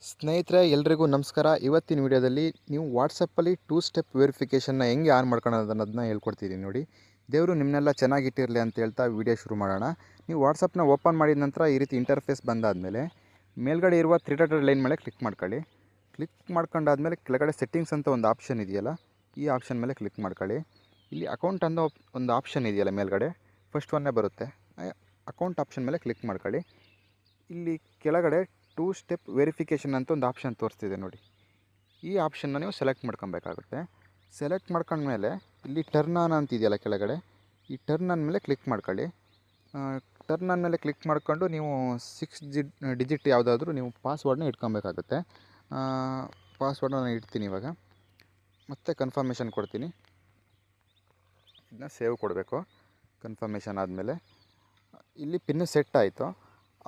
ಸ್ನೇಹಿತರೆ ಎಲ್ರಿಗೂ ನಮಸ್ಕಾರ. ಇವತ್ತಿನ ವಿಡಿಯೋದಲ್ಲಿ ನೀವು ವಾಟ್ಸಪ್ಪಲ್ಲಿ 2 ಸ್ಟೆಪ್ ವೆರಿಫಿಕೇಷನ್ನ ಹೆಂಗೆ ಆನ್ ಮಾಡ್ಕೊಳ್ಳೋದು ಅನ್ನೋದನ್ನ ಹೇಳ್ಕೊಡ್ತಿದ್ದೀನಿ ನೋಡಿ. ದೇವರು ನಿಮ್ಮನ್ನೆಲ್ಲ ಚೆನ್ನಾಗಿಟ್ಟಿರಲಿ ಅಂತ ಹೇಳ್ತಾ ವಿಡಿಯೋ ಶುರು ಮಾಡೋಣ. ನೀವು ವಾಟ್ಸಪ್ನ ಓಪನ್ ಮಾಡಿದ ನಂತರ ಈ ರೀತಿ ಇಂಟರ್ಫೇಸ್ ಬಂದಾದಮೇಲೆ ಮೇಲ್ಗಡೆ ಇರುವ 3 ಡಾಟೆಡ್ ಲೈನ್ ಮೇಲೆ ಕ್ಲಿಕ್ ಮಾಡ್ಕೊಳ್ಳಿ. ಕ್ಲಿಕ್ ಮಾಡ್ಕೊಂಡಾದ್ಮೇಲೆ ಕೆಳಗಡೆ ಸೆಟ್ಟಿಂಗ್ಸ್ ಅಂತ ಒಂದು ಆಪ್ಷನ್ ಇದೆಯಲ್ಲ, ಈ ಆಪ್ಷನ್ ಮೇಲೆ ಕ್ಲಿಕ್ ಮಾಡ್ಕೊಳ್ಳಿ. ಇಲ್ಲಿ ಅಕೌಂಟ್ ಅನ್ನೋ ಒಂದು ಆಪ್ಷನ್ ಇದೆಯಲ್ಲ ಮೇಲ್ಗಡೆ, ಫಸ್ಟ್ ಒನ್ನೇ ಬರುತ್ತೆ. ಅಕೌಂಟ್ ಆಪ್ಷನ್ ಮೇಲೆ ಕ್ಲಿಕ್ ಮಾಡ್ಕೊಳ್ಳಿ. ಇಲ್ಲಿ ಕೆಳಗಡೆ 2 ಸ್ಟೆಪ್ ವೆರಿಫಿಕೇಷನ್ ಅಂತ ಒಂದು ಆಪ್ಷನ್ ತೋರಿಸ್ತಿದೆ ನೋಡಿ. ಈ ಆಪ್ಷನ್ನ ನೀವು ಸೆಲೆಕ್ಟ್ ಮಾಡ್ಕೊಬೇಕಾಗುತ್ತೆ. ಸೆಲೆಕ್ಟ್ ಮಾಡ್ಕೊಂಡ್ಮೇಲೆ ಇಲ್ಲಿ ಟರ್ನ್ ಆನ್ ಅಂತಿದೆಯಲ್ಲ ಕೆಳಗಡೆ, ಈ ಟರ್ನ್ ಆನ್ ಮೇಲೆ ಕ್ಲಿಕ್ ಮಾಡ್ಕೊಳ್ಳಿ. ಟರ್ನ್ ಆನ್ ಮೇಲೆ ಕ್ಲಿಕ್ ಮಾಡ್ಕೊಂಡು ನೀವು 6 ಡಿಜಿಟ್ ಯಾವುದಾದ್ರೂ ನೀವು ಪಾಸ್ವರ್ಡ್ನ ಇಟ್ಕೊಬೇಕಾಗುತ್ತೆ. ಪಾಸ್ವರ್ಡ್ನ ನಾನು ಇಡ್ತೀನಿ ಇವಾಗ. ಮತ್ತೆ ಕನ್ಫರ್ಮೇಷನ್ ಕೊಡ್ತೀನಿ. ಇದನ್ನ ಸೇವ್ ಕೊಡಬೇಕು. ಕನ್ಫರ್ಮೇಷನ್ ಆದಮೇಲೆ ಇಲ್ಲಿ ಪಿನ್ ಸೆಟ್ ಆಯಿತು.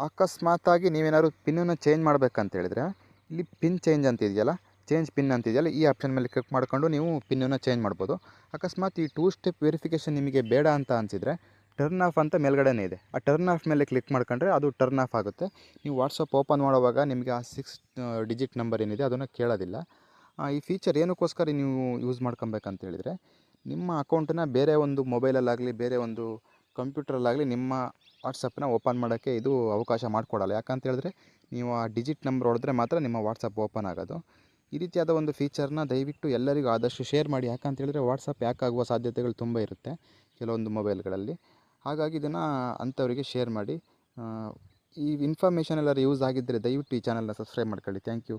ಅಕಸ್ಮಾತಾಗಿ ನೀವೇನಾದ್ರು ಪಿನ್ನನ್ನು ಚೇಂಜ್ ಮಾಡಬೇಕಂತ ಹೇಳಿದ್ರೆ ಇಲ್ಲಿ ಪಿನ್ ಚೇಂಜ್ ಅಂತಿದೆಯಲ್ಲ, ಚೇಂಜ್ ಪಿನ್ ಅಂತಿದೆಯಲ್ಲ, ಈ ಆಪ್ಷನ್ ಮೇಲೆ ಕ್ಲಿಕ್ ಮಾಡಿಕೊಂಡು ನೀವು ಪಿನ್ನನ್ನು ಚೇಂಜ್ ಮಾಡ್ಬೋದು. ಅಕಸ್ಮಾತ್ ಈ 2 ಸ್ಟೆಪ್ ವೆರಿಫಿಕೇಷನ್ ನಿಮಗೆ ಬೇಡ ಅಂತ ಅನಿಸಿದರೆ ಟರ್ನ್ ಆಫ್ ಅಂತ ಮೇಲ್ಗಡೆನೇ ಇದೆ. ಆ ಟರ್ನ್ ಆಫ್ ಮೇಲೆ ಕ್ಲಿಕ್ ಮಾಡ್ಕೊಂಡ್ರೆ ಅದು ಟರ್ನ್ ಆಫ್ ಆಗುತ್ತೆ. ನೀವು ವಾಟ್ಸಪ್ ಓಪನ್ ಮಾಡುವಾಗ ನಿಮಗೆ ಆ 6 ಡಿಜಿಟ್ ನಂಬರ್ ಏನಿದೆ ಅದನ್ನು ಕೇಳೋದಿಲ್ಲ. ಈ ಫೀಚರ್ ಏನಕ್ಕೋಸ್ಕರ ನೀವು ಯೂಸ್ ಮಾಡ್ಕೊಬೇಕಂತ ಹೇಳಿದರೆ, ನಿಮ್ಮ ಅಕೌಂಟನ್ನ ಬೇರೆ ಒಂದು ಮೊಬೈಲಲ್ಲಾಗಲಿ ಬೇರೆ ಒಂದು ಕಂಪ್ಯೂಟ್ರಲ್ಲಾಗಲಿ ನಿಮ್ಮ ವಾಟ್ಸಪ್ಪನ್ನ ಓಪನ್ ಮಾಡೋಕ್ಕೆ ಇದು ಅವಕಾಶ ಮಾಡಿಕೊಡಲ್ಲ. ಯಾಕಂತ ಹೇಳಿದ್ರೆ ನೀವು ಆ ಡಿಜಿಟ್ ನಂಬರ್ ಹೊಡೆದ್ರೆ ಮಾತ್ರ ನಿಮ್ಮ ವಾಟ್ಸಪ್ ಓಪನ್ ಆಗೋದು. ಈ ರೀತಿಯಾದ ಒಂದು ಫೀಚರ್ನ ದಯವಿಟ್ಟು ಎಲ್ಲರಿಗೂ ಆದಷ್ಟು ಶೇರ್ ಮಾಡಿ. ಯಾಕಂತ ಹೇಳಿದ್ರೆ ವಾಟ್ಸಪ್ ಹ್ಯಾಕ್ ಆಗುವ ಸಾಧ್ಯತೆಗಳು ತುಂಬ ಇರುತ್ತೆ ಕೆಲವೊಂದು ಮೊಬೈಲ್ಗಳಲ್ಲಿ. ಹಾಗಾಗಿ ಇದನ್ನು ಅಂಥವರಿಗೆ ಶೇರ್ ಮಾಡಿ. ಈ ಇನ್ಫಾರ್ಮೇಷನ್ ಎಲ್ಲರೂ ಯೂಸ್ ಆಗಿದ್ದರೆ ದಯವಿಟ್ಟು ಈ ಚಾನಲ್ನ ಸಬ್ಸ್ಕ್ರೈಬ್ ಮಾಡ್ಕೊಳ್ಳಿ. Thank you.